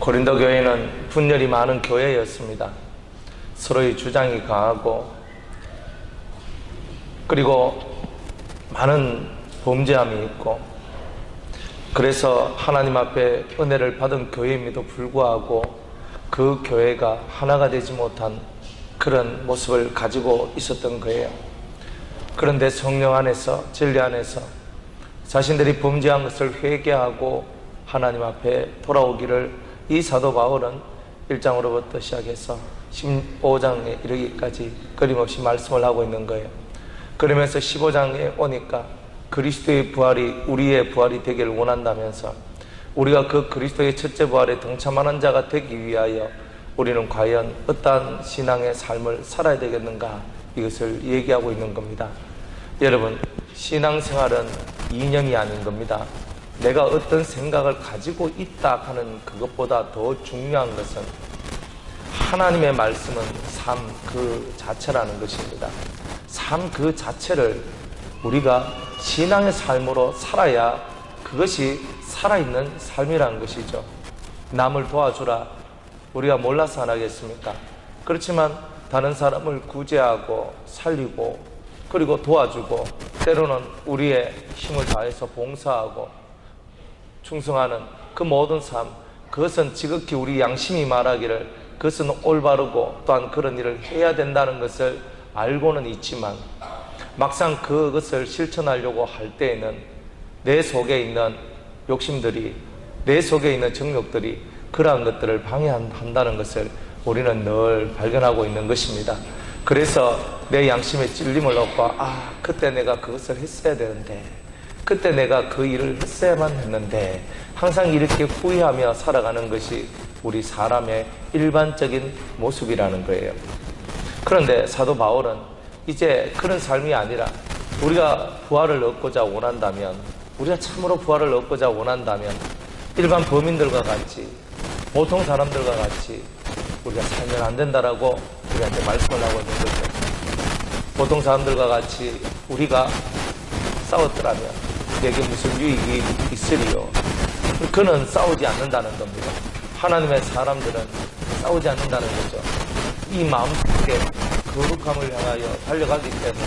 고린도 교회는 분열이 많은 교회였습니다. 서로의 주장이 강하고 그리고 많은 범죄함이 있고, 그래서 하나님 앞에 은혜를 받은 교회임에도 불구하고 그 교회가 하나가 되지 못한 그런 모습을 가지고 있었던 거예요. 그런데 성령 안에서, 진리 안에서 자신들이 범죄한 것을 회개하고 하나님 앞에 돌아오기를 이 사도 바울은 1장으로부터 시작해서 15장에 이르기까지 끊임없이 말씀을 하고 있는 거예요. 그러면서 15장에 오니까 그리스도의 부활이 우리의 부활이 되기를 원한다면서, 우리가 그 그리스도의 첫째 부활에 동참하는 자가 되기 위하여 우리는 과연 어떠한 신앙의 삶을 살아야 되겠는가, 이것을 얘기하고 있는 겁니다. 여러분, 신앙생활은 이념이 아닌 겁니다. 내가 어떤 생각을 가지고 있다 하는 그것보다 더 중요한 것은 하나님의 말씀은 삶 그 자체라는 것입니다. 삶 그 자체를 우리가 신앙의 삶으로 살아야 그것이 살아있는 삶이라는 것이죠. 남을 도와주라, 우리가 몰라서 안 하겠습니까? 그렇지만 다른 사람을 구제하고 살리고 그리고 도와주고, 때로는 우리의 힘을 다해서 봉사하고 충성하는 그 모든 삶, 그것은 지극히 우리 양심이 말하기를 그것은 올바르고 또한 그런 일을 해야 된다는 것을 알고는 있지만, 막상 그것을 실천하려고 할 때에는 내 속에 있는 욕심들이, 내 속에 있는 정욕들이 그러한 것들을 방해한다는 것을 우리는 늘 발견하고 있는 것입니다. 그래서 내 양심에 찔림을 얻고, 그때 내가 그것을 했어야 되는데, 그때 내가 그 일을 했어야만 했는데, 항상 이렇게 후회하며 살아가는 것이 우리 사람의 일반적인 모습이라는 거예요. 그런데 사도 바울은 이제 그런 삶이 아니라, 우리가 부활을 얻고자 원한다면, 우리가 참으로 부활을 얻고자 원한다면 일반 범인들과 같이, 보통 사람들과 같이 우리가 살면 안 된다라고 우리한테 말씀을 하고 있는 거죠. 보통 사람들과 같이 우리가 싸웠더라면 내게 무슨 유익이 있으리요? 그는 싸우지 않는다는 겁니다. 하나님의 사람들은 싸우지 않는다는 거죠. 이 마음속에 거룩함을 향하여 달려가기 때문에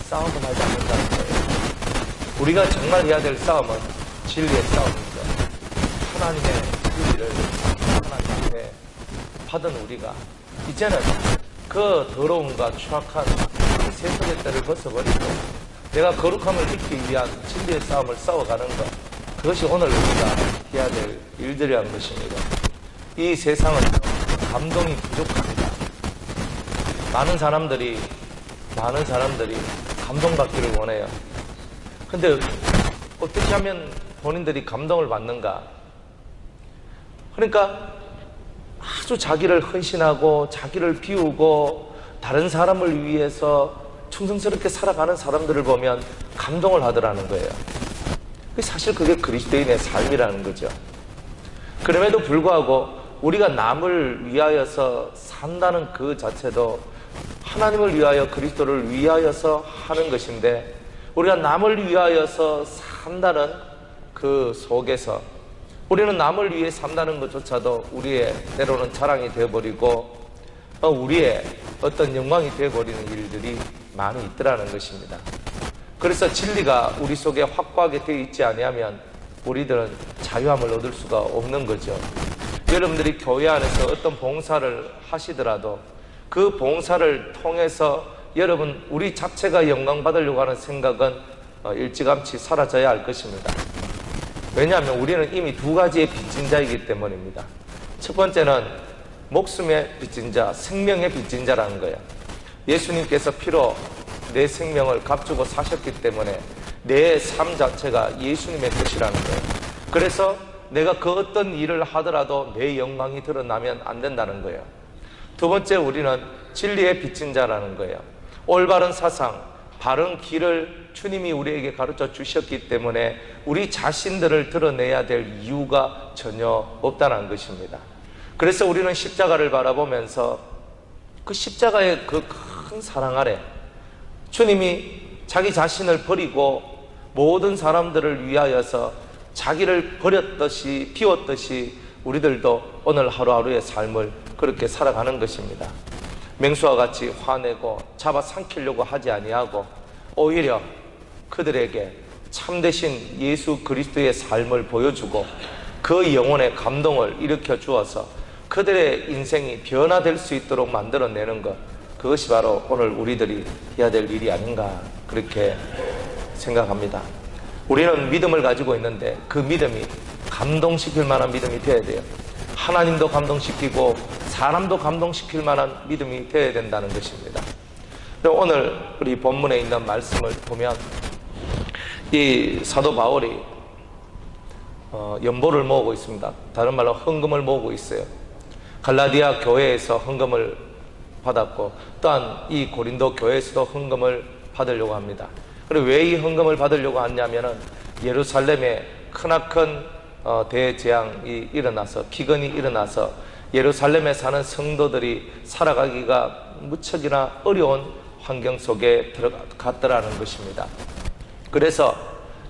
싸움을 하지 않는다는 거예요. 우리가 정말 해야 될 싸움은 진리의 싸움이죠. 하나님의 진리를 하나님 앞에 받은 우리가 이제는 그 더러움과 추악한 세속의 때를 벗어버리고 내가 거룩함을 입기 위한 진리의 싸움을 싸워가는 것, 그것이 오늘 우리가 해야 될 일들이라는 것입니다. 이 세상은 감동이 부족합니다. 많은 사람들이 감동받기를 원해요. 근데 어떻게 하면 본인들이 감동을 받는가? 그러니까 아주 자기를 헌신하고 자기를 비우고 다른 사람을 위해서 충성스럽게 살아가는 사람들을 보면 감동을 하더라는 거예요. 사실 그게 그리스도인의 삶이라는 거죠. 그럼에도 불구하고 우리가 남을 위하여서 산다는 그 자체도 하나님을 위하여, 그리스도를 위하여서 하는 것인데, 우리가 남을 위하여서 산다는 그 속에서 우리는 남을 위해 산다는 것조차도 우리의 때로는 자랑이 되어버리고 우리의 어떤 영광이 되어버리는 일들이 많이 있더라는 것입니다. 그래서 진리가 우리 속에 확고하게 되어 있지 아니하면 우리들은 자유함을 얻을 수가 없는 거죠. 여러분들이 교회 안에서 어떤 봉사를 하시더라도 그 봉사를 통해서 여러분 우리 자체가 영광 받으려고 하는 생각은 일찌감치 사라져야 할 것입니다. 왜냐하면 우리는 이미 두 가지의 빚진 자이기 때문입니다. 첫 번째는 목숨의 빚진 자, 생명의 빚진 자라는 거예요. 예수님께서 피로 내 생명을 값주고 사셨기 때문에 내 삶 자체가 예수님의 것이라는 거예요. 그래서 내가 그 어떤 일을 하더라도 내 영광이 드러나면 안 된다는 거예요. 두 번째, 우리는 진리의 빚진 자라는 거예요. 올바른 사상, 바른 길을 주님이 우리에게 가르쳐 주셨기 때문에 우리 자신들을 드러내야 될 이유가 전혀 없다는 것입니다. 그래서 우리는 십자가를 바라보면서 그 십자가의 그 큰 사랑 아래 주님이 자기 자신을 버리고 모든 사람들을 위하여서 자기를 버렸듯이 비웠듯이 우리들도 오늘 하루하루의 삶을 그렇게 살아가는 것입니다. 맹수와 같이 화내고 잡아삼키려고 하지 아니하고 오히려 그들에게 참되신 예수 그리스도의 삶을 보여주고 그 영혼의 감동을 일으켜 주어서 그들의 인생이 변화될 수 있도록 만들어내는 것, 그것이 바로 오늘 우리들이 해야 될 일이 아닌가 그렇게 생각합니다. 우리는 믿음을 가지고 있는데 그 믿음이 감동시킬 만한 믿음이 되어야 돼요. 하나님도 감동시키고 사람도 감동시킬 만한 믿음이 되어야 된다는 것입니다. 오늘 우리 본문에 있는 말씀을 보면 이 사도 바울이 연보를 모으고 있습니다. 다른 말로 헌금을 모으고 있어요. 갈라디아 교회에서 헌금을 받았고 또한 이 고린도 교회에서도 헌금을 받으려고 합니다. 그리고 왜 이 헌금을 받으려고 하냐면은 예루살렘에 크나큰 대재앙이 일어나서 기근이 일어나서 예루살렘에 사는 성도들이 살아가기가 무척이나 어려운 환경 속에 들어갔더라는 것입니다. 그래서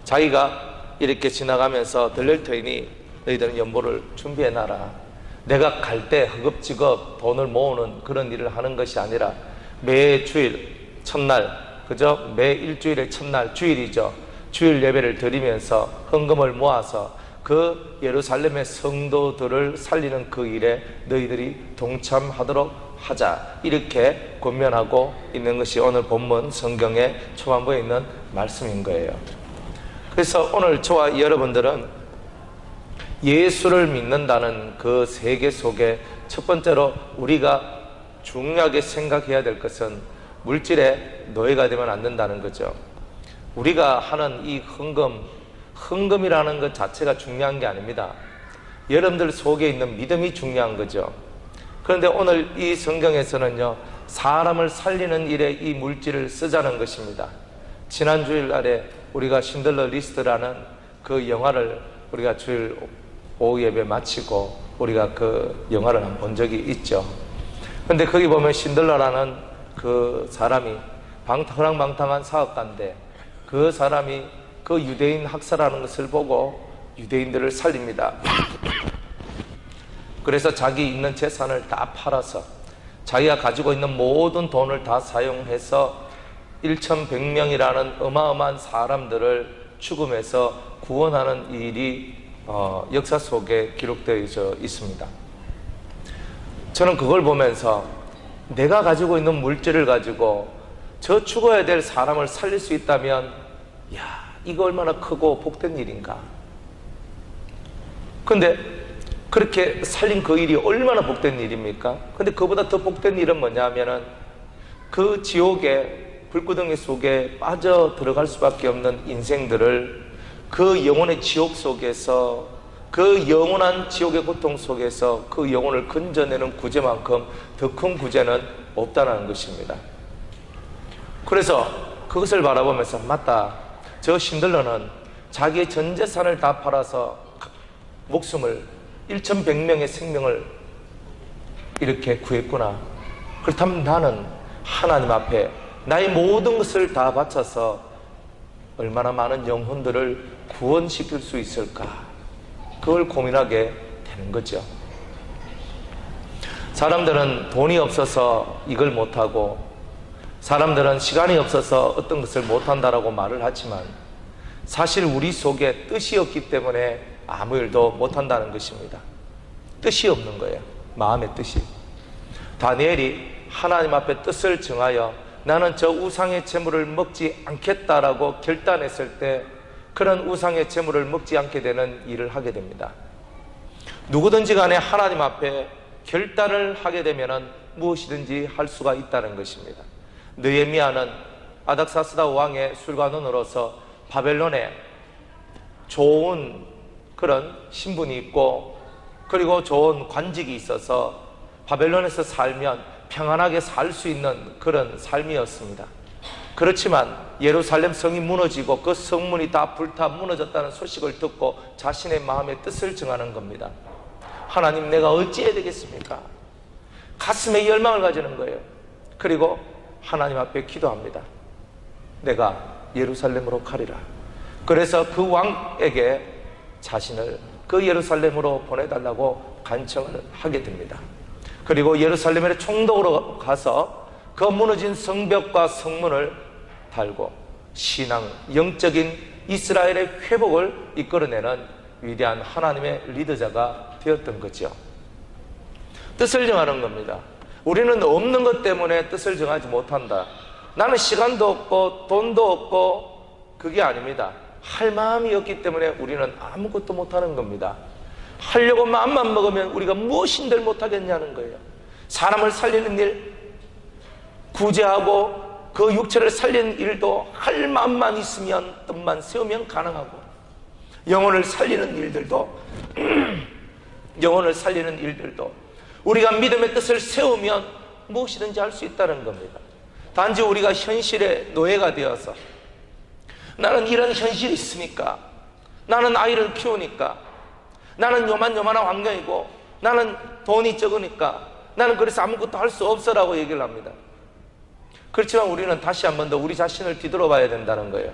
자기가 이렇게 지나가면서 들릴 터이니 너희들은 연보를 준비해놔라. 내가 갈 때 허겁지겁 돈을 모으는 그런 일을 하는 것이 아니라 매 주일 첫날, 그죠? 매 일주일의 첫날 주일이죠. 주일 예배를 드리면서 헌금을 모아서 그 예루살렘의 성도들을 살리는 그 일에 너희들이 동참하도록 하자, 이렇게 권면하고 있는 것이 오늘 본문 성경의 초반부에 있는 말씀인 거예요. 그래서 오늘 저와 여러분들은 예수를 믿는다는 그 세계 속에 첫 번째로 우리가 중요하게 생각해야 될 것은 물질의 노예가 되면 안 된다는 거죠. 우리가 하는 이 헌금이라는 것 자체가 중요한 게 아닙니다. 여러분들 속에 있는 믿음이 중요한 거죠. 그런데 오늘 이 성경에서는요, 사람을 살리는 일에 이 물질을 쓰자는 것입니다. 지난 주일날에 우리가 신들러 리스트라는 그 영화를 우리가 주일 오후 예배 마치고 우리가 그 영화를 한번 본 적이 있죠. 근데 거기 보면 신들러라는 그 사람이 허랑방탕한 사업가인데 그 사람이 그 유대인 학살하는 것을 보고 유대인들을 살립니다. 그래서 자기 있는 재산을 다 팔아서 자기가 가지고 있는 모든 돈을 다 사용해서 1100명이라는 어마어마한 사람들을 죽음에서 구원하는 일이 역사 속에 기록되어 있습니다. 저는 그걸 보면서 내가 가지고 있는 물질을 가지고 저 죽어야 될 사람을 살릴 수 있다면, 야, 이거 얼마나 크고 복된 일인가. 근데 그렇게 살린 그 일이 얼마나 복된 일입니까? 근데 그보다 더 복된 일은 뭐냐 하면은 그 지옥의 불구덩이 속에 빠져 들어갈 수밖에 없는 인생들을 그 영혼의 지옥 속에서, 그 영원한 지옥의 고통 속에서 그 영혼을 건져내는 구제만큼 더 큰 구제는 없다는 것입니다. 그래서 그것을 바라보면서, 맞다, 저 신들러는 자기의 전 재산을 다 팔아서 목숨을 1100명의 생명을 이렇게 구했구나. 그렇다면 나는 하나님 앞에 나의 모든 것을 다 바쳐서 얼마나 많은 영혼들을 구원시킬 수 있을까, 그걸 고민하게 되는 거죠. 사람들은 돈이 없어서 이걸 못하고, 사람들은 시간이 없어서 어떤 것을 못한다라고 말을 하지만 사실 우리 속에 뜻이 없기 때문에 아무 일도 못한다는 것입니다. 뜻이 없는 거예요. 마음의 뜻이. 다니엘이 하나님 앞에 뜻을 정하여 나는 저 우상의 재물을 먹지 않겠다라고 결단했을 때 그런 우상의 재물을 먹지 않게 되는 일을 하게 됩니다. 누구든지 간에 하나님 앞에 결단을 하게 되면 무엇이든지 할 수가 있다는 것입니다. 느헤미야는 아닥사스다 왕의 술관원으로서 바벨론에 좋은 그런 신분이 있고 그리고 좋은 관직이 있어서 바벨론에서 살면 평안하게 살 수 있는 그런 삶이었습니다. 그렇지만 예루살렘 성이 무너지고 그 성문이 다 불타 무너졌다는 소식을 듣고 자신의 마음의 뜻을 정하는 겁니다. 하나님, 내가 어찌해야 되겠습니까? 가슴에 열망을 가지는 거예요. 그리고 하나님 앞에 기도합니다. 내가 예루살렘으로 가리라. 그래서 그 왕에게 자신을 그 예루살렘으로 보내달라고 간청을 하게 됩니다. 그리고 예루살렘의 총독으로 가서 그 무너진 성벽과 성문을 달고 신앙, 영적인 이스라엘의 회복을 이끌어내는 위대한 하나님의 리더자가 되었던 거죠. 뜻을 정하는 겁니다. 우리는 없는 것 때문에 뜻을 정하지 못한다. 나는 시간도 없고 돈도 없고, 그게 아닙니다. 할 마음이 없기 때문에 우리는 아무것도 못하는 겁니다. 하려고 마음만 먹으면 우리가 무엇인들 못하겠냐는 거예요. 사람을 살리는 일, 구제하고 그 육체를 살리는 일도 할 마음만 있으면, 뜻만 세우면 가능하고, 영혼을 살리는 일들도 영혼을 살리는 일들도 우리가 믿음의 뜻을 세우면 무엇이든지 할 수 있다는 겁니다. 단지 우리가 현실의 노예가 되어서, 나는 이런 현실이 있으니까, 나는 아이를 키우니까, 나는 요만한 환경이고, 나는 돈이 적으니까, 나는 그래서 아무것도 할 수 없어라고 얘기를 합니다. 그렇지만 우리는 다시 한 번 더 우리 자신을 뒤돌아봐야 된다는 거예요.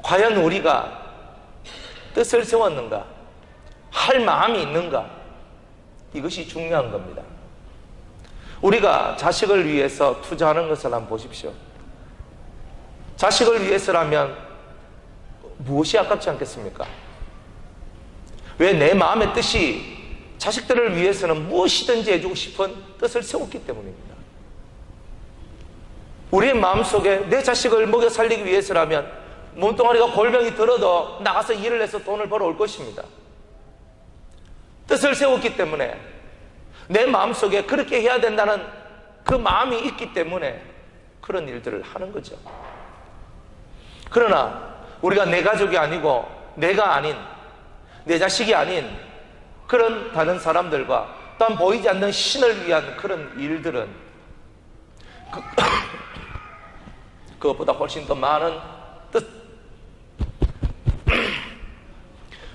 과연 우리가 뜻을 세웠는가? 할 마음이 있는가? 이것이 중요한 겁니다. 우리가 자식을 위해서 투자하는 것을 한번 보십시오. 자식을 위해서라면 무엇이 아깝지 않겠습니까? 왜? 내 마음의 뜻이 자식들을 위해서는 무엇이든지 해주고 싶은 뜻을 세웠기 때문입니다. 우리의 마음속에 내 자식을 먹여 살리기 위해서라면 몸뚱아리가 골병이 들어도 나가서 일을 해서 돈을 벌어올 것입니다. 뜻을 세웠기 때문에, 내 마음속에 그렇게 해야 된다는 그 마음이 있기 때문에 그런 일들을 하는 거죠. 그러나 우리가 내 가족이 아니고, 내가 아닌, 내 자식이 아닌 그런 다른 사람들과, 또한 보이지 않는 신을 위한 그런 일들은 그것보다 훨씬 더 많은 뜻,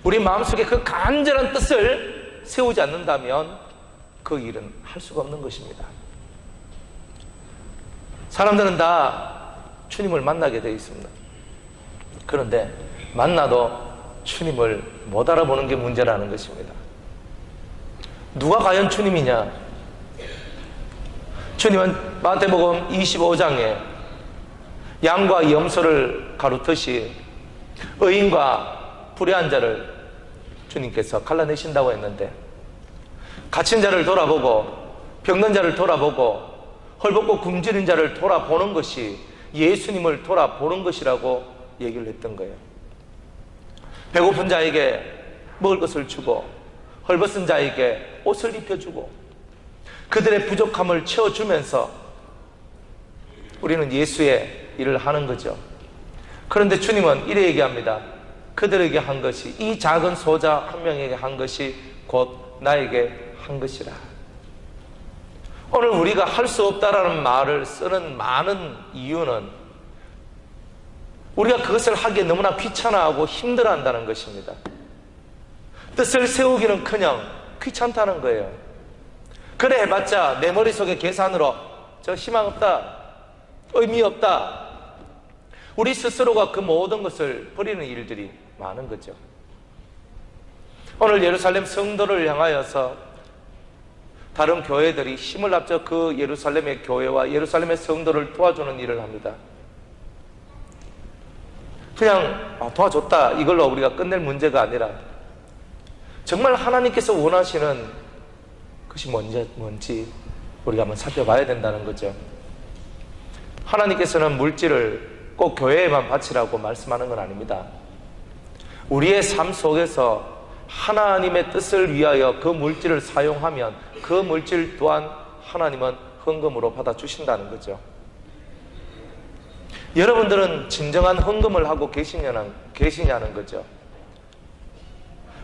우리 마음속에 그 간절한 뜻을 세우지 않는다면 그 일은 할 수가 없는 것입니다. 사람들은 다 주님을 만나게 되어 있습니다. 그런데 만나도 주님을 못 알아보는 게 문제라는 것입니다. 누가 과연 주님이냐? 주님은 마태복음 25장에 양과 염소를 가루듯이 의인과 불의한 자를 주님께서 갈라내신다고 했는데, 갇힌 자를 돌아보고 병든 자를 돌아보고 헐벗고 굶주린 자를 돌아보는 것이 예수님을 돌아보는 것이라고 얘기를 했던 거예요. 배고픈 자에게 먹을 것을 주고 헐벗은 자에게 옷을 입혀주고 그들의 부족함을 채워주면서 우리는 예수의 일을 하는 거죠. 그런데 주님은 이래 얘기합니다. 그들에게 한 것이, 이 작은 소자 한 명에게 한 것이 곧 나에게 한 것이라. 오늘 우리가 할 수 없다라는 말을 쓰는 많은 이유는 우리가 그것을 하기에 너무나 귀찮아하고 힘들어한다는 것입니다. 뜻을 세우기는커녕 귀찮다는 거예요. 그래 해봤자 내 머릿속에 계산으로 저 희망 없다, 의미 없다, 우리 스스로가 그 모든 것을 버리는 일들이 많은 거죠. 오늘 예루살렘 성도를 향하여서 다른 교회들이 힘을 합쳐 그 예루살렘의 교회와 예루살렘의 성도를 도와주는 일을 합니다. 그냥 도와줬다 이걸로 우리가 끝낼 문제가 아니라, 정말 하나님께서 원하시는 것이 뭔지 우리가 한번 살펴봐야 된다는 거죠. 하나님께서는 물질을 꼭 교회에만 바치라고 말씀하는 건 아닙니다. 우리의 삶 속에서 하나님의 뜻을 위하여 그 물질을 사용하면 그 물질 또한 하나님은 헌금으로 받아주신다는 거죠. 여러분들은 진정한 헌금을 하고 계시냐는 거죠.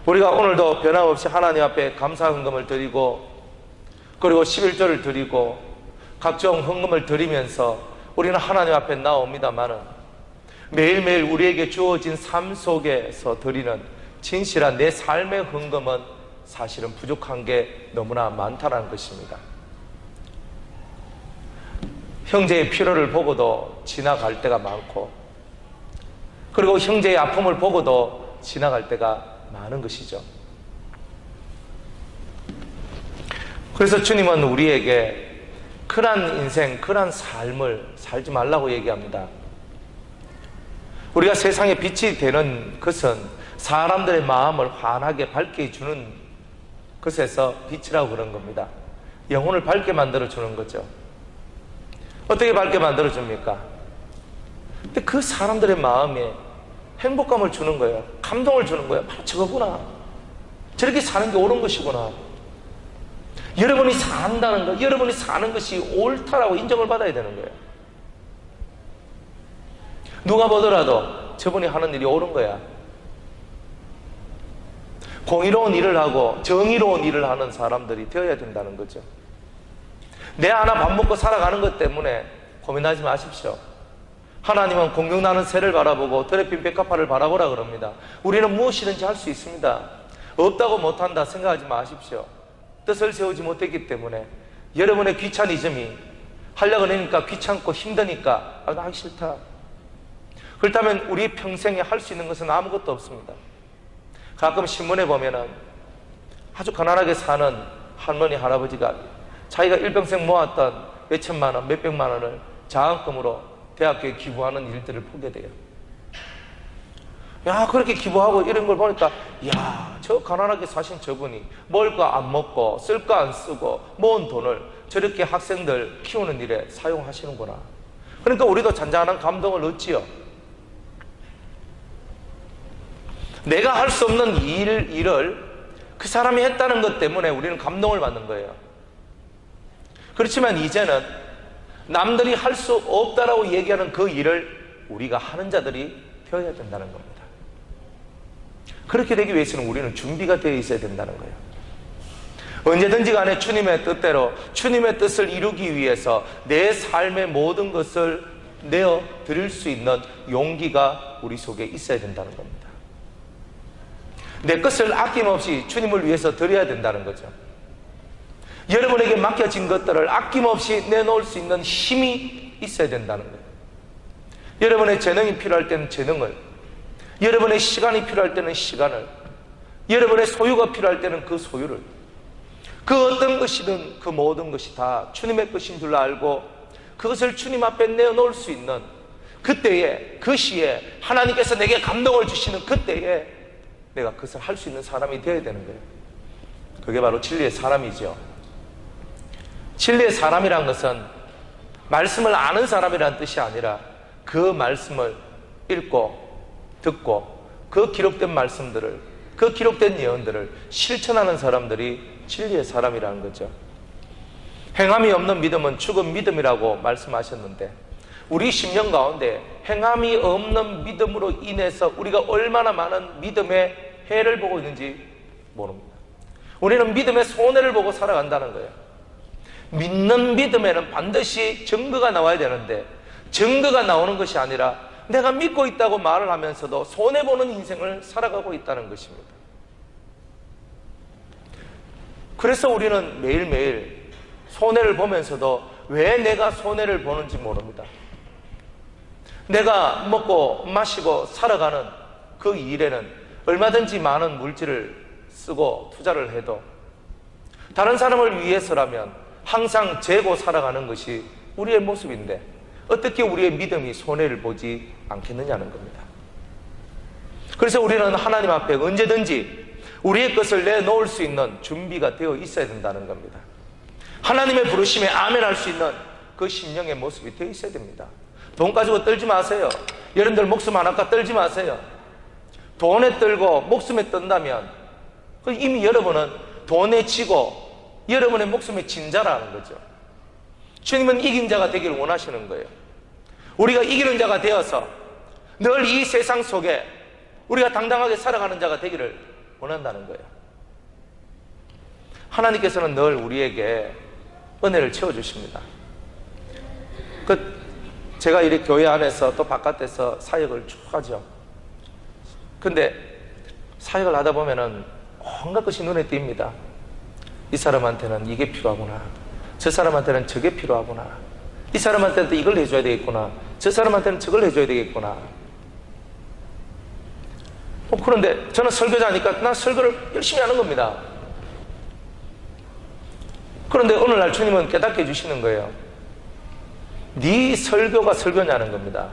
우리가 오늘도 변함없이 하나님 앞에 감사 헌금을 드리고, 그리고 11조를 드리고 각종 헌금을 드리면서 우리는 하나님 앞에 나옵니다마는, 매일매일 우리에게 주어진 삶 속에서 드리는 진실한 내 삶의 헌금은 사실은 부족한 게 너무나 많다는 것입니다. 형제의 필요를 보고도 지나갈 때가 많고, 그리고 형제의 아픔을 보고도 지나갈 때가 많은 것이죠. 그래서 주님은 우리에게 그러한 인생, 그러한 삶을 살지 말라고 얘기합니다. 우리가 세상에 빛이 되는 것은 사람들의 마음을 환하게 밝게 해주는 것에서 빛이라고 그런 겁니다. 영혼을 밝게 만들어주는 거죠. 어떻게 밝게 만들어줍니까? 근데 그 사람들의 마음에 행복감을 주는 거예요. 감동을 주는 거예요. 바로 저거구나. 저렇게 사는 게 옳은 것이구나. 여러분이 산다는 것, 여러분이 사는 것이 옳다라고 인정을 받아야 되는 거예요. 누가 보더라도 저분이 하는 일이 옳은 거야. 공의로운 일을 하고 정의로운 일을 하는 사람들이 되어야 된다는 거죠. 내 하나 밥 먹고 살아가는 것 때문에 고민하지 마십시오. 하나님은 공중나는 새를 바라보고 들에 핀 백합화를 바라보라 그럽니다. 우리는 무엇이든지 할 수 있습니다. 없다고 못한다 생각하지 마십시오. 뜻을 세우지 못했기 때문에 여러분의 귀차니즘이 하려고 하니까 귀찮고 힘드니까 나 하기 싫다. 그렇다면 우리 평생에 할 수 있는 것은 아무것도 없습니다. 가끔 신문에 보면은 아주 가난하게 사는 할머니 할아버지가 자기가 일평생 모았던 몇천만 원, 몇백만 원을 장학금으로 대학교에 기부하는 일들을 보게 돼요. 야, 그렇게 기부하고 이런 걸 보니까 야, 저 가난하게 사신 저분이 먹을 거 안 먹고 쓸 거 안 쓰고 모은 돈을 저렇게 학생들 키우는 일에 사용하시는구나. 그러니까 우리도 잔잔한 감동을 얻지요. 내가 할 수 없는 일을 그 사람이 했다는 것 때문에 우리는 감동을 받는 거예요. 그렇지만 이제는 남들이 할 수 없다라고 얘기하는 그 일을 우리가 하는 자들이 되어야 된다는 겁니다. 그렇게 되기 위해서는 우리는 준비가 되어 있어야 된다는 거예요. 언제든지 간에 주님의 뜻대로 주님의 뜻을 이루기 위해서 내 삶의 모든 것을 내어 드릴 수 있는 용기가 우리 속에 있어야 된다는 겁니다. 내 것을 아낌없이 주님을 위해서 드려야 된다는 거죠. 여러분에게 맡겨진 것들을 아낌없이 내놓을 수 있는 힘이 있어야 된다는 거예요. 여러분의 재능이 필요할 때는 재능을, 여러분의 시간이 필요할 때는 시간을, 여러분의 소유가 필요할 때는 그 소유를, 그 어떤 것이든 그 모든 것이 다 주님의 것인 줄 알고 그것을 주님 앞에 내놓을 수 있는 그때에, 그 시에 하나님께서 내게 감동을 주시는 그때에 내가 그것을 할 수 있는 사람이 되어야 되는 거예요. 그게 바로 진리의 사람이죠. 진리의 사람이란 것은 말씀을 아는 사람이라는 뜻이 아니라 그 말씀을 읽고 듣고 그 기록된 말씀들을, 그 기록된 예언들을 실천하는 사람들이 진리의 사람이라는 거죠. 행함이 없는 믿음은 죽은 믿음이라고 말씀하셨는데 우리 심령 가운데 행함이 없는 믿음으로 인해서 우리가 얼마나 많은 믿음의 해를 보고 있는지 모릅니다. 우리는 믿음의 손해를 보고 살아간다는 거예요. 믿는 믿음에는 반드시 증거가 나와야 되는데 증거가 나오는 것이 아니라 내가 믿고 있다고 말을 하면서도 손해보는 인생을 살아가고 있다는 것입니다. 그래서 우리는 매일매일 손해를 보면서도 왜 내가 손해를 보는지 모릅니다. 내가 먹고 마시고 살아가는 그 일에는 얼마든지 많은 물질을 쓰고 투자를 해도 다른 사람을 위해서라면 항상 재고 살아가는 것이 우리의 모습인데 어떻게 우리의 믿음이 손해를 보지 않겠느냐는 겁니다. 그래서 우리는 하나님 앞에 언제든지 우리의 것을 내놓을 수 있는 준비가 되어 있어야 된다는 겁니다. 하나님의 부르심에 아멘할 수 있는 그 심령의 모습이 되어 있어야 됩니다. 돈 가지고 떨지 마세요. 여러분들 목숨 하나까 떨지 마세요. 돈에 떨고 목숨에 떤다면 이미 여러분은 돈에 지고 여러분의 목숨에 진 자라는 거죠. 주님은 이긴 자가 되기를 원하시는 거예요. 우리가 이기는 자가 되어서 늘 이 세상 속에 우리가 당당하게 살아가는 자가 되기를 원한다는 거예요. 하나님께서는 늘 우리에게 은혜를 채워주십니다. 제가 이렇게 교회 안에서 또 바깥에서 사역을 쭉 하죠. 근데 사역을 하다 보면은 온갖 것이 눈에 띕니다. 이 사람한테는 이게 필요하구나. 저 사람한테는 저게 필요하구나. 이 사람한테는 또 이걸 해줘야 되겠구나. 저 사람한테는 저걸 해줘야 되겠구나. 그런데 저는 설교자니까 난 설교를 열심히 하는 겁니다. 그런데 어느 날 주님은 깨닫게 해주시는 거예요. 네 설교가 설교냐는 겁니다.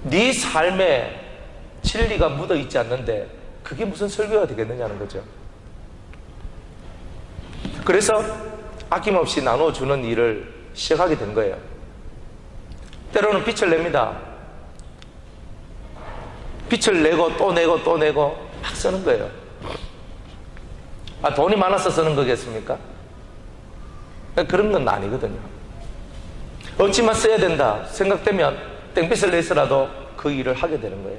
네 삶에 진리가 묻어있지 않는데 그게 무슨 설교가 되겠느냐는 거죠. 그래서 아낌없이 나눠주는 일을 시작하게 된 거예요. 때로는 빚을 냅니다. 빚을 내고 또 내고 또 내고 막 쓰는 거예요. 돈이 많아서 쓰는 거겠습니까? 그런 건 아니거든요. 어찌만 써야 된다 생각되면 땡빚을 내서라도 그 일을 하게 되는 거예요.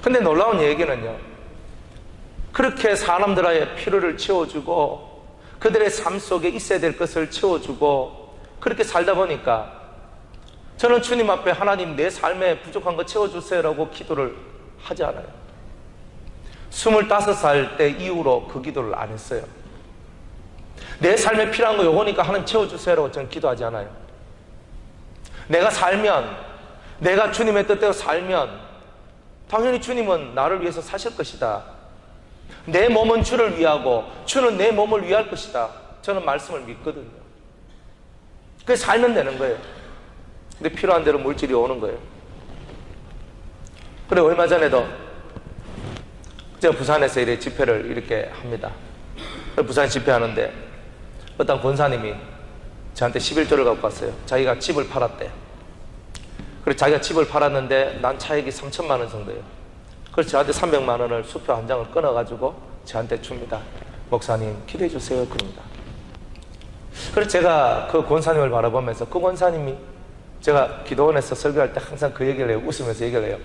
근데 놀라운 얘기는요, 그렇게 사람들의 필요를 채워주고 그들의 삶 속에 있어야 될 것을 채워주고 그렇게 살다 보니까 저는 주님 앞에 하나님 내 삶에 부족한 거 채워주세요라고 기도를 하지 않아요. 25살 때 이후로 그 기도를 안 했어요. 내 삶에 필요한 거 요거니까 하나님 채워주세요라고 저는 기도하지 않아요. 내가 살면, 내가 주님의 뜻대로 살면 당연히 주님은 나를 위해서 사실 것이다. 내 몸은 주를 위하고 주는 내 몸을 위할 것이다. 저는 말씀을 믿거든요. 그래서 살면 되는 거예요. 근데 필요한 대로 물질이 오는 거예요. 그래, 얼마 전에도 제가 부산에서 이렇게 집회를 이렇게 합니다. 부산 집회하는데 어떤 권사님이 저한테 11조를 갖고 왔어요. 자기가 집을 팔았대. 그래서 자기가 집을 팔았는데 난 차익이 3천만 원 정도예요. 그래서 저한테 300만 원을 수표 한 장을 끊어가지고 저한테 줍니다. 목사님 기도해 주세요. 그럽니다. 그래서 제가 그 권사님을 바라보면서 그 권사님이 제가 기도원에서 설교할 때 항상 그 얘기를 해요. 웃으면서 얘기를 해요.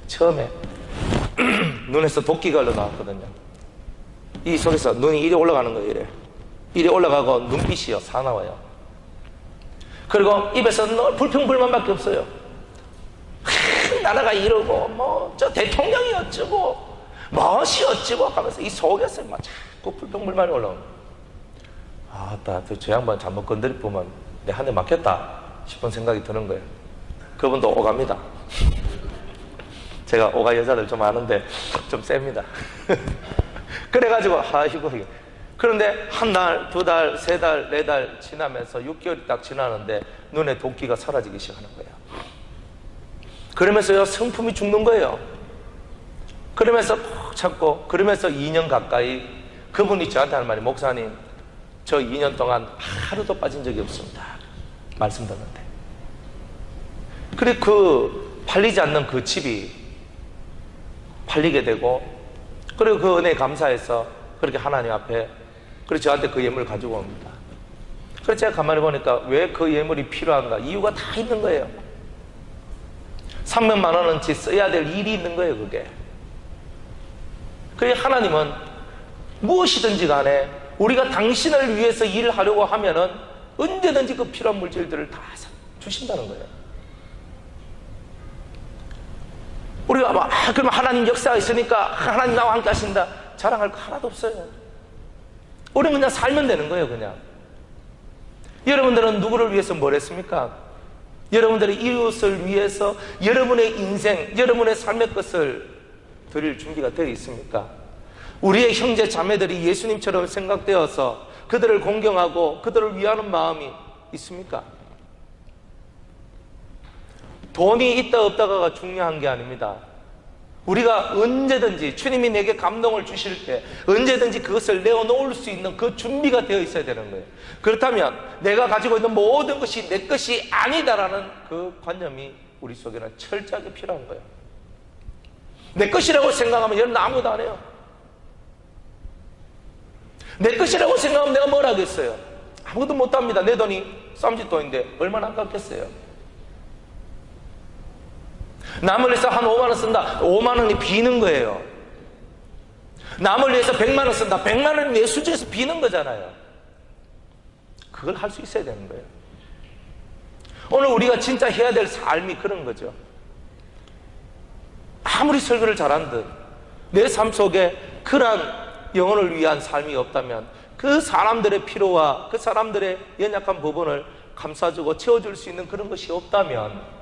처음에 눈에서 도끼가 흘러나왔거든요. 이 속에서 눈이 이리 올라가는 거예요. 이리 올라가고 눈빛이요 사나워요. 그리고 입에서 늘 불평불만밖에 없어요. 나라가 이러고 뭐 저 대통령이 어쩌고 무엇이 어쩌고 하면서 이 속에서 막 자꾸 불평불만이 올라오는 거예요. 아따 저 양반 잘못 건드리 보면 내 한 대 맞겠다 싶은 생각이 드는 거예요. 그분도 오갑니다. 제가 오가 여자들 좀 아는데 좀 셉니다. 그래가지고 아이고. 그런데 한 달, 두 달, 세 달, 네 달 지나면서 6개월이 딱 지나는데 눈에 도끼가 사라지기 시작하는 거예요. 그러면서요 성품이 죽는 거예요. 그러면서 푹 참고 그러면서 2년 가까이 그분이 저한테 하는 말이 목사님 저 2년 동안 하루도 빠진 적이 없습니다. 말씀 듣는데. 그래 그 팔리지 않는 그 집이 팔리게 되고 그리고 그 은혜에 감사해서 그렇게 하나님 앞에 그래서 저한테 그 예물을 가지고 옵니다. 그래서 제가 가만히 보니까 왜 그 예물이 필요한가 이유가 다 있는 거예요. 300만 원어치 써야 될 일이 있는 거예요. 그게. 그래 하나님은 무엇이든지 간에 우리가 당신을 위해서 일을 하려고 하면은 언제든지 그 필요한 물질들을 다 주신다는 거예요. 우리가 막 그럼 하나님 역사가 있으니까 하나님 나와 함께 하신다 자랑할 거 하나도 없어요. 우리는 그냥 살면 되는 거예요. 그냥. 여러분들은 누구를 위해서 뭘 했습니까? 여러분들의 이웃을 위해서 여러분의 인생, 여러분의 삶의 것을 드릴 준비가 되어 있습니까? 우리의 형제 자매들이 예수님처럼 생각되어서 그들을 공경하고 그들을 위하는 마음이 있습니까? 돈이 있다 없다가 중요한 게 아닙니다. 우리가 언제든지 주님이 내게 감동을 주실 때 언제든지 그것을 내어놓을 수 있는 그 준비가 되어 있어야 되는 거예요. 그렇다면 내가 가지고 있는 모든 것이 내 것이 아니다라는 그 관념이 우리 속에는 철저하게 필요한 거예요. 내 것이라고 생각하면 여러분 아무것도 안 해요. 내 것이라고 생각하면 내가 뭘 하겠어요? 아무것도 못합니다. 내 돈이 쌈짓돈인데 얼마나 아깝겠어요? 남을 위해서 한 5만 원 쓴다. 5만 원이 비는 거예요. 남을 위해서 100만 원 쓴다. 100만 원이 내 수저에서 비는 거잖아요. 그걸 할 수 있어야 되는 거예요. 오늘 우리가 진짜 해야 될 삶이 그런 거죠. 아무리 설교를 잘한듯 내 삶 속에 그러한 영혼을 위한 삶이 없다면 그 사람들의 필요와 그 사람들의 연약한 부분을 감싸주고 채워줄 수 있는 그런 것이 없다면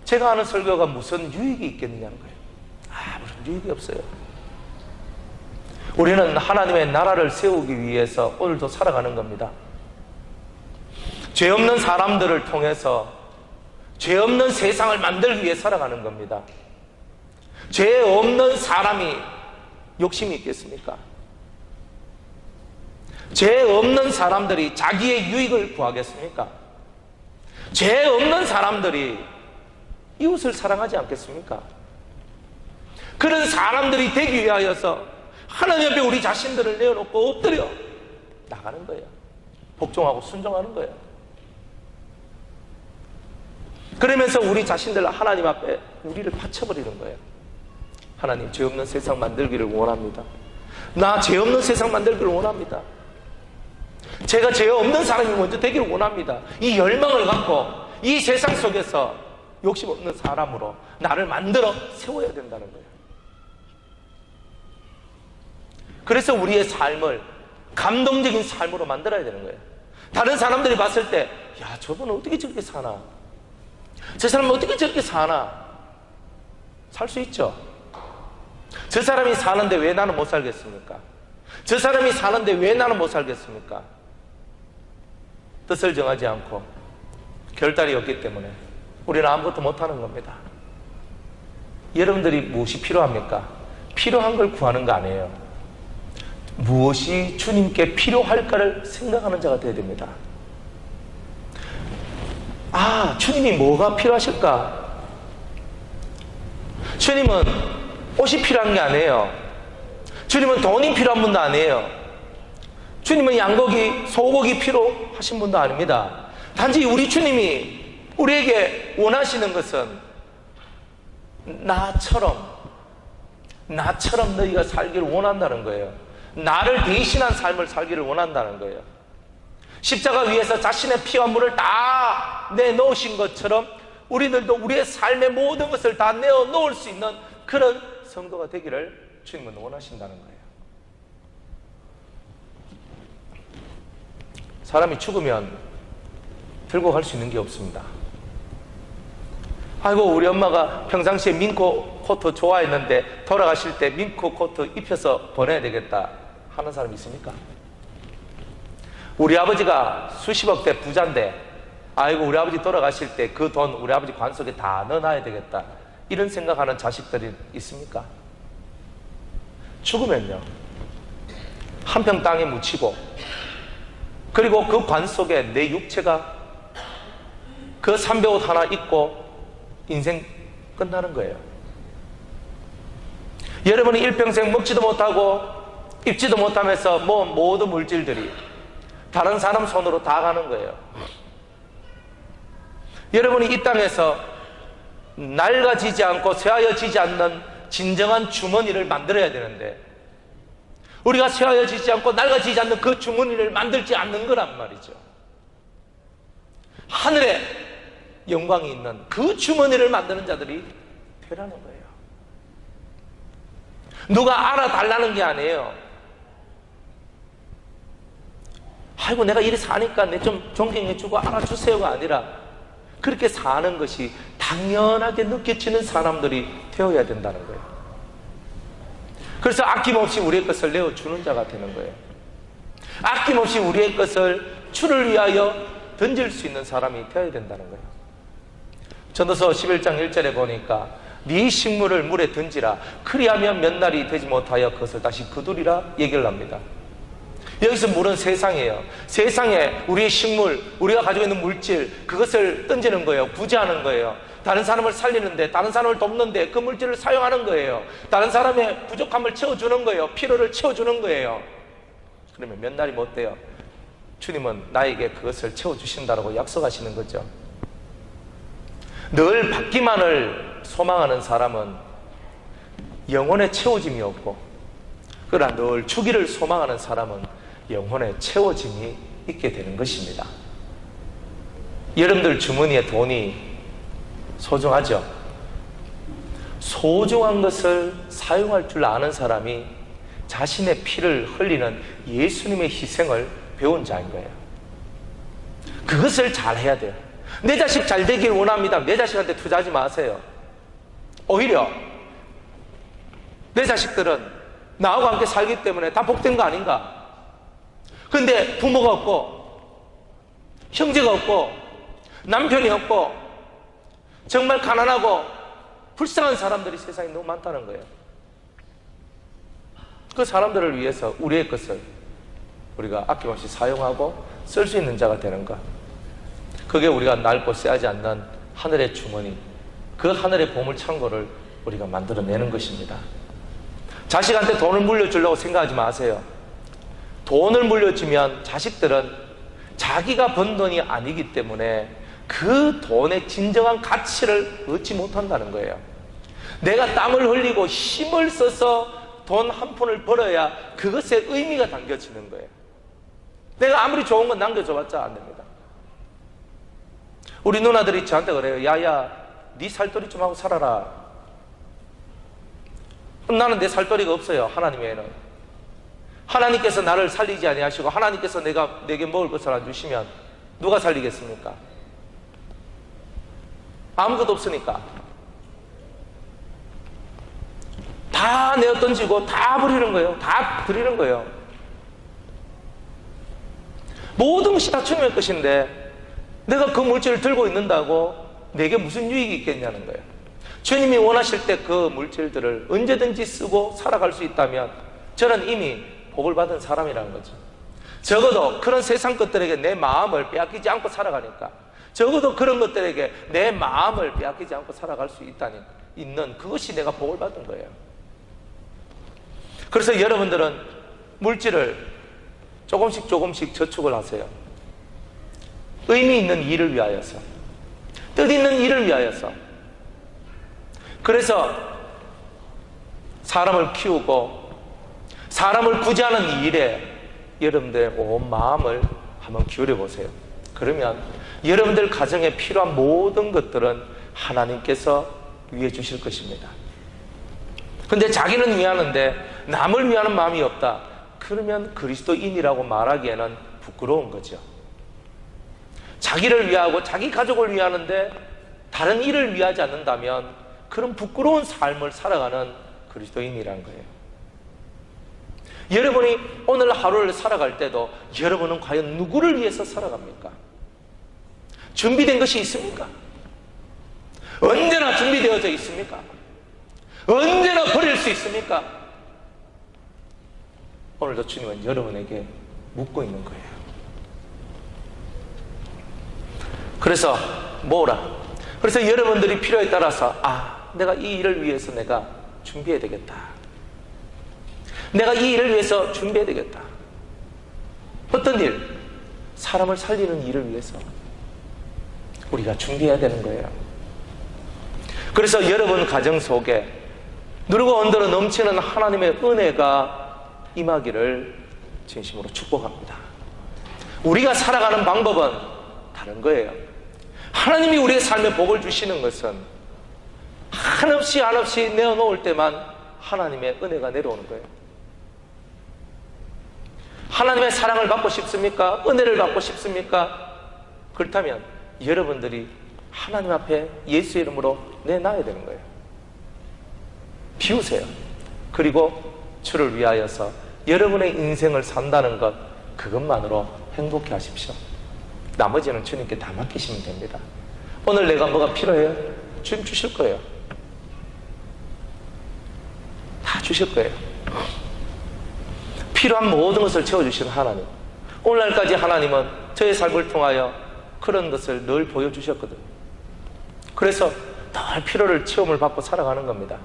제가 하는 설교가 무슨 유익이 있겠느냐는 거예요. 아무런 유익이 없어요. 우리는 하나님의 나라를 세우기 위해서 오늘도 살아가는 겁니다. 죄 없는 사람들을 통해서 죄 없는 세상을 만들기 위해 살아가는 겁니다. 죄 없는 사람이 욕심이 있겠습니까? 죄 없는 사람들이 자기의 유익을 구하겠습니까? 죄 없는 사람들이 이웃을 사랑하지 않겠습니까? 그런 사람들이 되기 위하여서 하나님 앞에 우리 자신들을 내어놓고 엎드려 나가는 거예요. 복종하고 순종하는 거예요. 그러면서 우리 자신들 하나님 앞에 우리를 바쳐버리는 거예요. 하나님, 죄 없는 세상 만들기를 원합니다. 나 죄 없는 세상 만들기를 원합니다. 제가 죄 없는 사람이 먼저 되기를 원합니다. 이 열망을 갖고 이 세상 속에서 욕심 없는 사람으로 나를 만들어 세워야 된다는 거예요. 그래서 우리의 삶을 감동적인 삶으로 만들어야 되는 거예요. 다른 사람들이 봤을 때, 야, 저분은 어떻게 저렇게 사나? 저 사람은 어떻게 저렇게 사나? 살 수 있죠. 저 사람이 사는데 왜 나는 못 살겠습니까? 저 사람이 사는데 왜 나는 못 살겠습니까? 뜻을 정하지 않고 결단이 없기 때문에 우리는 아무것도 못하는 겁니다. 여러분들이 무엇이 필요합니까? 필요한 걸 구하는 거 아니에요. 무엇이 주님께 필요할까를 생각하는 자가 되어야 됩니다. 아, 주님이 뭐가 필요하실까? 주님은 옷이 필요한 게 아니에요. 주님은 돈이 필요한 분도 아니에요. 주님은 양고기, 소고기 필요하신 분도 아닙니다. 단지 우리 주님이 우리에게 원하시는 것은 나처럼 너희가 살기를 원한다는 거예요. 나를 대신한 삶을 살기를 원한다는 거예요. 십자가 위에서 자신의 피와 물을 다 내놓으신 것처럼 우리들도 우리의 삶의 모든 것을 다 내어놓을 수 있는 그런 성도가 되기를 주님은 원하신다는 거예요. 사람이 죽으면 들고 갈 수 있는 게 없습니다. 아이고, 우리 엄마가 평상시에 민코 코트 좋아했는데 돌아가실 때 민코 코트 입혀서 보내야 되겠다 하는 사람 있습니까? 우리 아버지가 수십억 대 부자인데 아이고, 우리 아버지 돌아가실 때 그 돈 우리 아버지 관속에 다 넣어놔야 되겠다 이런 생각하는 자식들이 있습니까? 죽으면요, 한 평 땅에 묻히고 그리고 그 관 속에 내 육체가 그 삼배옷 하나 입고 인생 끝나는 거예요. 여러분이 일평생 먹지도 못하고 입지도 못하면서 모든 물질들이 다른 사람 손으로 다 가는 거예요. 여러분이 이 땅에서 낡아지지 않고 쇠하여지지 않는 진정한 주머니를 만들어야 되는데 우리가 쇠하여지지 않고 낡아지지 않는 그 주머니를 만들지 않는 거란 말이죠. 하늘에 영광이 있는 그 주머니를 만드는 자들이 되라는 거예요. 누가 알아달라는 게 아니에요. 아이고, 내가 이리 사니까 내 좀 존경해주고 알아주세요가 아니라 그렇게 사는 것이 당연하게 느껴지는 사람들이 되어야 된다는 거예요. 그래서 아낌없이 우리의 것을 내어주는 자가 되는 거예요. 아낌없이 우리의 것을 주를 위하여 던질 수 있는 사람이 되어야 된다는 거예요. 전도서 11장 1절에 보니까 네 식물을 물에 던지라 그리하면 몇 날이 되지 못하여 그것을 다시 거두리라 얘기를 합니다. 여기서 물은 세상이에요. 세상에 우리의 식물, 우리가 가지고 있는 물질, 그것을 던지는 거예요. 구제하는 거예요. 다른 사람을 살리는데, 다른 사람을 돕는데 그 물질을 사용하는 거예요. 다른 사람의 부족함을 채워주는 거예요. 필요를 채워주는 거예요. 그러면 몇 날이 못 돼요. 주님은 나에게 그것을 채워주신다고 약속하시는 거죠. 늘 받기만을 소망하는 사람은 영혼의 채워짐이 없고, 그러나 늘 주기를 소망하는 사람은 영혼의 채워짐이 있게 되는 것입니다. 여러분들 주머니에 돈이 소중하죠? 소중한 것을 사용할 줄 아는 사람이 자신의 피를 흘리는 예수님의 희생을 배운 자인 거예요. 그것을 잘 해야 돼요. 내 자식 잘 되길 원합니다. 내 자식한테 투자하지 마세요. 오히려 내 자식들은 나하고 함께 살기 때문에 다 복된 거 아닌가? 근데 부모가 없고 형제가 없고 남편이 없고 정말 가난하고 불쌍한 사람들이 세상에 너무 많다는 거예요. 그 사람들을 위해서 우리의 것을 우리가 아낌없이 사용하고 쓸 수 있는 자가 되는 것, 그게 우리가 낡고 쎄하지 않는 하늘의 주머니, 그 하늘의 보물창고를 우리가 만들어내는 것입니다. 자식한테 돈을 물려주려고 생각하지 마세요. 돈을 물려주면 자식들은 자기가 번 돈이 아니기 때문에 그 돈의 진정한 가치를 얻지 못한다는 거예요. 내가 땀을 흘리고 힘을 써서 돈 한 푼을 벌어야 그것에 의미가 담겨지는 거예요. 내가 아무리 좋은 건 남겨줘봤자 안 됩니다. 우리 누나들이 저한테 그래요. 야야, 네 살돌이 좀 하고 살아라. 나는 내 살돌이가 없어요. 하나님 외에는. 하나님께서 나를 살리지 아니하시고 하나님께서 내게 먹을 것을 안 주시면 누가 살리겠습니까? 아무것도 없으니까 다 내어 던지고 다 버리는 거예요. 다 드리는 거예요. 모든 것이 다 주님의 것인데 내가 그 물질을 들고 있는다고 내게 무슨 유익이 있겠냐는 거예요. 주님이 원하실 때 그 물질들을 언제든지 쓰고 살아갈 수 있다면 저는 이미 복을 받은 사람이라는 거죠. 적어도 그런 세상 것들에게 내 마음을 빼앗기지 않고 살아가니까, 적어도 그런 것들에게 내 마음을 빼앗기지 않고 살아갈 수 있는 그것이 내가 복을 받은 거예요. 그래서 여러분들은 물질을 조금씩 저축을 하세요. 의미 있는 일을 위하여서, 뜻있는 일을 위하여서. 그래서 사람을 키우고 사람을 구제하는 일에 여러분들의 온 마음을 한번 기울여 보세요. 그러면 여러분들 가정에 필요한 모든 것들은 하나님께서 위해 주실 것입니다. 근데 자기는 위하는데 남을 위하는 마음이 없다. 그러면 그리스도인이라고 말하기에는 부끄러운 거죠. 자기를 위하고 자기 가족을 위하는데 다른 일을 위하지 않는다면 그런 부끄러운 삶을 살아가는 그리스도인이란 거예요. 여러분이 오늘 하루를 살아갈 때도 여러분은 과연 누구를 위해서 살아갑니까? 준비된 것이 있습니까? 언제나 준비되어져 있습니까? 언제나 버릴 수 있습니까? 오늘도 주님은 여러분에게 묻고 있는 거예요. 그래서 뭐라? 그래서 여러분들이 필요에 따라서 내가 이 일을 위해서 내가 준비해야 되겠다. 내가 이 일을 위해서 준비해야 되겠다. 어떤 일? 사람을 살리는 일을 위해서 우리가 준비해야 되는 거예요. 그래서 여러분 가정 속에 누르고 언더러 넘치는 하나님의 은혜가 임하기를 진심으로 축복합니다. 우리가 살아가는 방법은 다른 거예요. 하나님이 우리의 삶에 복을 주시는 것은 한없이 내어놓을 때만 하나님의 은혜가 내려오는 거예요. 하나님의 사랑을 받고 싶습니까? 은혜를 받고 싶습니까? 그렇다면 여러분들이 하나님 앞에 예수 이름으로 내놔야 되는 거예요. 비우세요. 그리고 주를 위하여서 여러분의 인생을 산다는 것, 그것만으로 행복해 하십시오. 나머지는 주님께 다 맡기시면 됩니다. 오늘 내가 뭐가 필요해요? 주님 주실 거예요. 다 주실 거예요. 필요한 모든 것을 채워주시는 하나님. 오늘날까지 하나님은 저의 삶을 통하여 그런 것을 늘 보여주셨거든요. 그래서 늘 필요를 체험을 받고 살아가는 겁니다.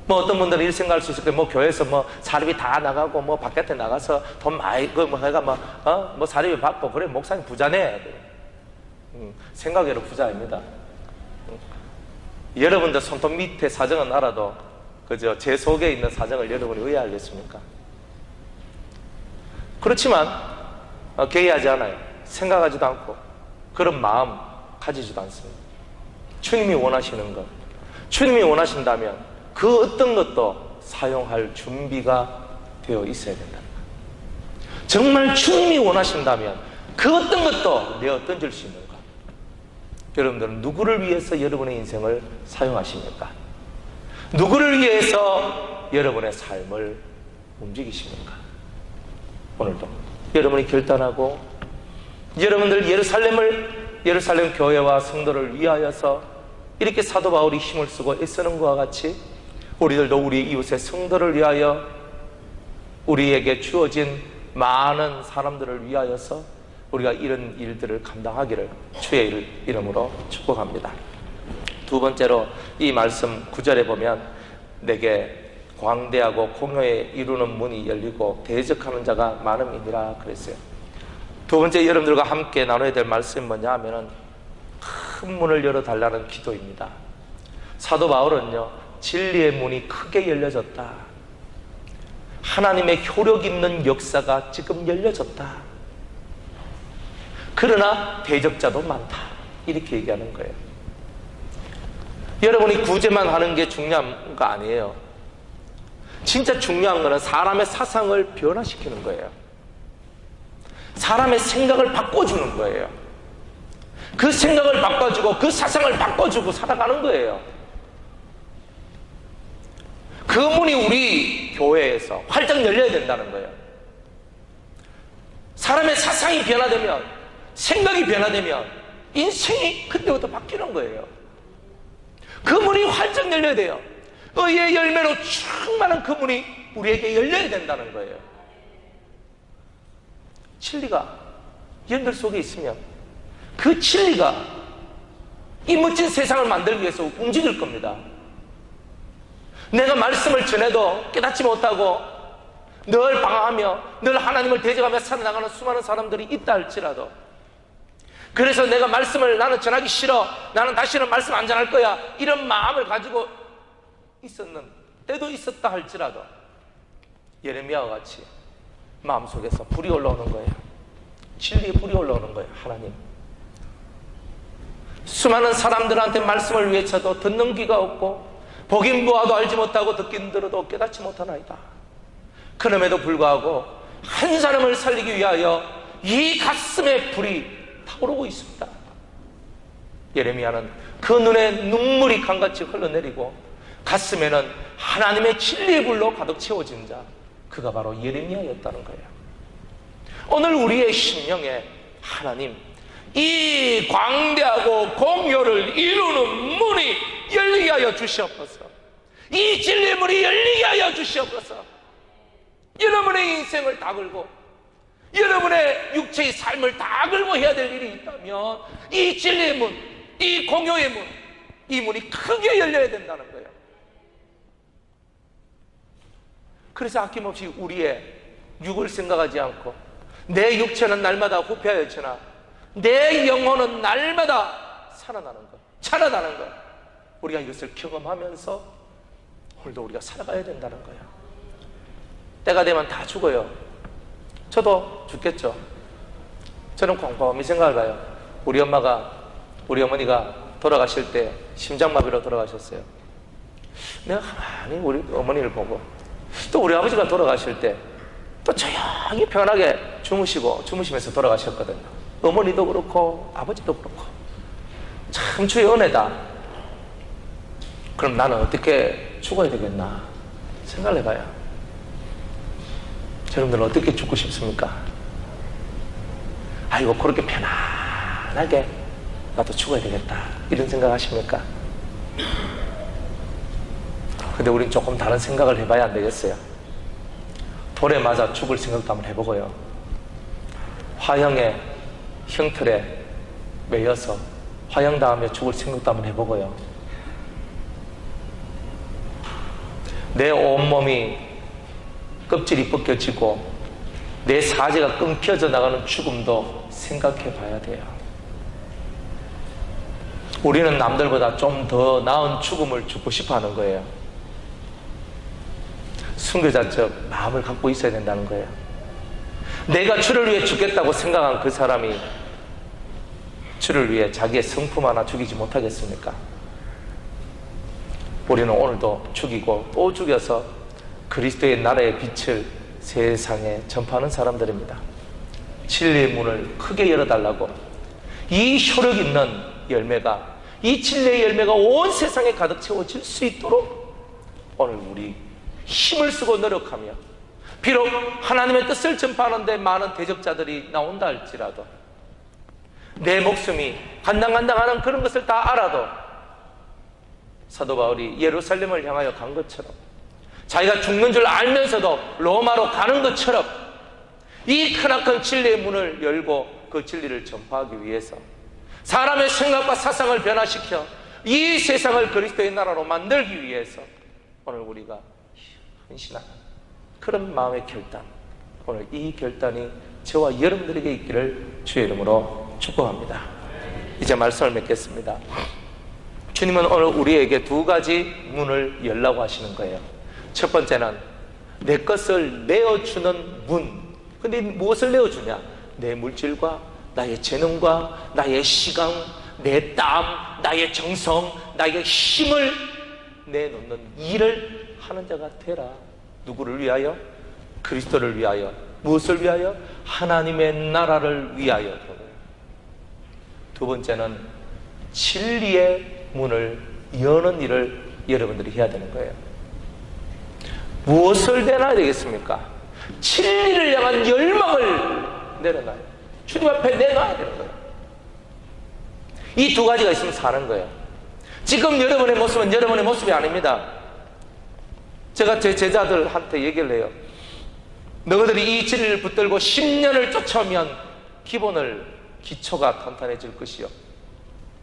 어떤 분들은 이렇게 생각할 수 있을 거예요. 교회에서 사립이 다 나가고 바깥에 나가서 돈 많이 내가 사립이 받고 그래 목사님 부자네. 생각외로 부자입니다. 여러분들 손톱 밑에 사정은 알아도 그저 제 속에 있는 사정을 여러분이 왜 알겠습니까? 그렇지만 개의하지 않아요. 생각하지도 않고 그런 마음 가지지도 않습니다. 주님이 원하시는 것, 주님이 원하신다면 그 어떤 것도 사용할 준비가 되어 있어야 된다. 정말 주님이 원하신다면 그 어떤 것도 내어 던질 수 있는 것. 여러분들은 누구를 위해서 여러분의 인생을 사용하십니까? 누구를 위해서 여러분의 삶을 움직이십니까? 오늘도 여러분이 결단하고 여러분들 예루살렘 교회와 성도를 위하여서 이렇게 사도 바울이 힘을 쓰고 애쓰는 것과 같이 우리들도 우리 이웃의 성도를 위하여 우리에게 주어진 많은 사람들을 위하여서 우리가 이런 일들을 감당하기를 주의 이름으로 축복합니다. 두 번째로 이 말씀 9절에 보면 내게 광대하고 공효에 이루는 문이 열리고 대적하는 자가 많음이니라 그랬어요. 두 번째 여러분들과 함께 나눠야 될 말씀이 뭐냐 하면은 큰 문을 열어달라는 기도입니다. 사도 바울은요, 진리의 문이 크게 열려졌다, 하나님의 효력 있는 역사가 지금 열려졌다, 그러나 대적자도 많다, 이렇게 얘기하는 거예요. 여러분이 구제만 하는 게 중요한 거 아니에요. 진짜 중요한 거는 사람의 사상을 변화시키는 거예요. 사람의 생각을 바꿔주는 거예요. 그 생각을 바꿔주고 그 사상을 바꿔주고 살아가는 거예요. 그 문이 우리 교회에서 활짝 열려야 된다는 거예요. 사람의 사상이 변화되면, 생각이 변화되면 인생이 그때부터 바뀌는 거예요. 그 문이 활짝 열려야 돼요. 의의 열매로 충만한 그 문이 우리에게 열려야 된다는 거예요. 진리가 여러분들 속에 있으면 그 진리가 이 멋진 세상을 만들기 위해서 움직일 겁니다. 내가 말씀을 전해도 깨닫지 못하고 늘 방황하며 늘 하나님을 대적하며 살아나가는 수많은 사람들이 있다 할지라도, 그래서 내가 말씀을 나는 전하기 싫어, 나는 다시는 말씀 안 전할 거야, 이런 마음을 가지고 있었는 때도 있었다 할지라도 예레미야와 같이 마음속에서 불이 올라오는 거예요. 진리의 불이 올라오는 거예요. 하나님, 수많은 사람들한테 말씀을 외쳐도 듣는 귀가 없고 보긴 보아도 알지 못하고 듣긴 들어도 깨닫지 못하나이다. 그럼에도 불구하고 한 사람을 살리기 위하여 이 가슴에 불이 타오르고 있습니다. 예레미야는 그 눈에 눈물이 강같이 흘러내리고 가슴에는 하나님의 진리의 불로 가득 채워진 자, 그가 바로 예레미야였다는 거예요. 오늘 우리의 심령에 하나님, 이 광대하고 공효를 이루는 문이 열리게 하여 주시옵소서. 이 진리의 문이 열리게 하여 주시옵소서. 여러분의 인생을 다 걸고 여러분의 육체의 삶을 다 걸고 해야 될 일이 있다면 이 진리의 문, 이 공효의 문, 이 문이 크게 열려야 된다는 거예요. 그래서 아낌없이 우리의 육을 생각하지 않고 내 육체는 날마다 후패하였으나 내 영혼은 날마다 살아나는 것, 자라나는 것, 우리가 이것을 경험하면서 오늘도 우리가 살아가야 된다는 거예요. 때가 되면 다 죽어요. 저도 죽겠죠. 저는 곰곰이 생각을 봐요. 우리 어머니가 돌아가실 때 심장마비로 돌아가셨어요. 내가 가만히 우리 어머니를 보고 또 우리 아버지가 돌아가실 때 또 조용히 편하게 주무시면서 돌아가셨거든요. 어머니도 그렇고 아버지도 그렇고 참 주의 은혜다. 그럼 나는 어떻게 죽어야 되겠나 생각을 해봐요. 여러분들은 어떻게 죽고 싶습니까? 아이고 그렇게 편안하게 나도 죽어야 되겠다 이런 생각 하십니까? 근데 우린 조금 다른 생각을 해봐야 안 되겠어요? 돌에 맞아 죽을 생각도 한번 해보고요, 화형의 형틀에 매여서 화형당하며 죽을 생각도 한번 해보고요, 내 온몸이 껍질이 벗겨지고 내 사지가 끊겨져 나가는 죽음도 생각해 봐야 돼요. 우리는 남들보다 좀 더 나은 죽음을 죽고 싶어 하는 거예요. 순교자적 마음을 갖고 있어야 된다는 거예요. 내가 주를 위해 죽겠다고 생각한 그 사람이 주를 위해 자기의 성품 하나 죽이지 못하겠습니까? 우리는 오늘도 죽이고 또 죽여서 그리스도의 나라의 빛을 세상에 전파하는 사람들입니다. 진리의 문을 크게 열어달라고, 이 효력 있는 열매가, 이 진리의 열매가 온 세상에 가득 채워질 수 있도록 오늘 우리 힘을 쓰고 노력하며, 비록 하나님의 뜻을 전파하는데 많은 대적자들이 나온다 할지라도, 내 목숨이 간당간당하는 그런 것을 다 알아도 사도 바울이 예루살렘을 향하여 간 것처럼, 자기가 죽는 줄 알면서도 로마로 가는 것처럼 이 크나큰 진리의 문을 열고 그 진리를 전파하기 위해서 사람의 생각과 사상을 변화시켜 이 세상을 그리스도의 나라로 만들기 위해서 오늘 우리가 헌신하는 그런 마음의 결단, 오늘 이 결단이 저와 여러분들에게 있기를 주의 이름으로 축복합니다. 이제 말씀을 맺겠습니다. 주님은 오늘 우리에게 두 가지 문을 열라고 하시는 거예요. 첫 번째는 내 것을 내어주는 문. 근데 무엇을 내어주냐? 내 물질과 나의 재능과 나의 시간, 내 땀, 나의 정성, 나의 힘을 내놓는 일을 하는 자가 되라. 누구를 위하여? 그리스도를 위하여. 무엇을 위하여? 하나님의 나라를 위하여. 두 번째는 진리의 문을 여는 일을 여러분들이 해야 되는 거예요. 무엇을 내놔야 되겠습니까? 진리를 향한 열망을 내려놔요. 주님 앞에 내놔야 되는 거예요. 이 두 가지가 있으면 사는 거예요. 지금 여러분의 모습은 여러분의 모습이 아닙니다. 제가 제 제자들한테 얘기를 해요. 너희들이 이 진리를 붙들고 10년을 쫓아오면 기초가 탄탄해질 것이요,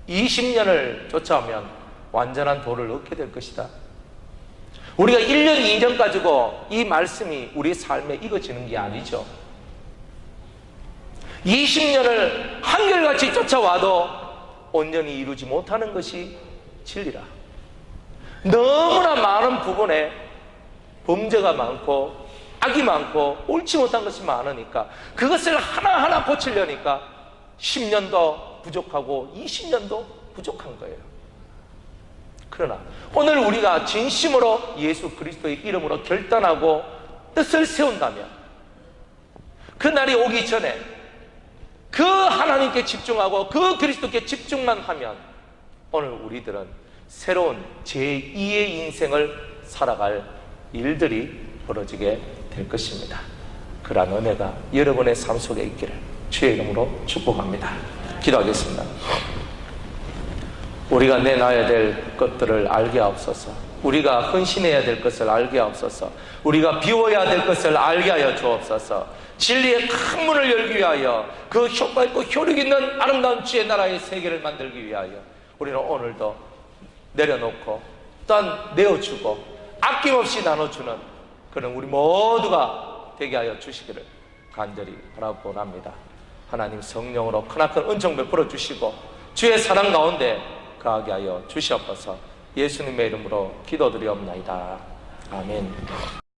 20년을 쫓아오면 완전한 도를 얻게 될 것이다. 우리가 1년, 2년 가지고 이 말씀이 우리 삶에 익어지는 게 아니죠. 20년을 한결같이 쫓아와도 온전히 이루지 못하는 것이 진리라. 너무나 많은 부분에 범죄가 많고 악이 많고 옳지 못한 것이 많으니까 그것을 하나하나 고치려니까 10년도 부족하고 20년도 부족한 거예요. 그러나 오늘 우리가 진심으로 예수 그리스도의 이름으로 결단하고 뜻을 세운다면, 그날이 오기 전에 그 하나님께 집중하고 그 그리스도께 집중만 하면 오늘 우리들은 새로운 제2의 인생을 살아갈 일들이 벌어지게 될 것입니다. 그러한 은혜가 여러분의 삶 속에 있기를 주의 이름으로 축복합니다. 기도하겠습니다. 우리가 내놔야 될 것들을 알게 하옵소서. 우리가 헌신해야 될 것을 알게 하옵소서. 우리가 비워야 될 것을 알게 하여 주옵소서. 진리의 큰 문을 열기 위하여 그 효과 있고 효력 있는 아름다운 주의 나라의 세계를 만들기 위하여 우리는 오늘도 내려놓고 또한 내어주고 아낌없이 나눠주는 그런 우리 모두가 되게 하여 주시기를 간절히 바라고 합니다. 하나님 성령으로 크나큰 은총 베풀어 주시고 주의 사랑 가운데 거하게 하여 주시옵소서. 예수님의 이름으로 기도드리옵나이다. 아멘.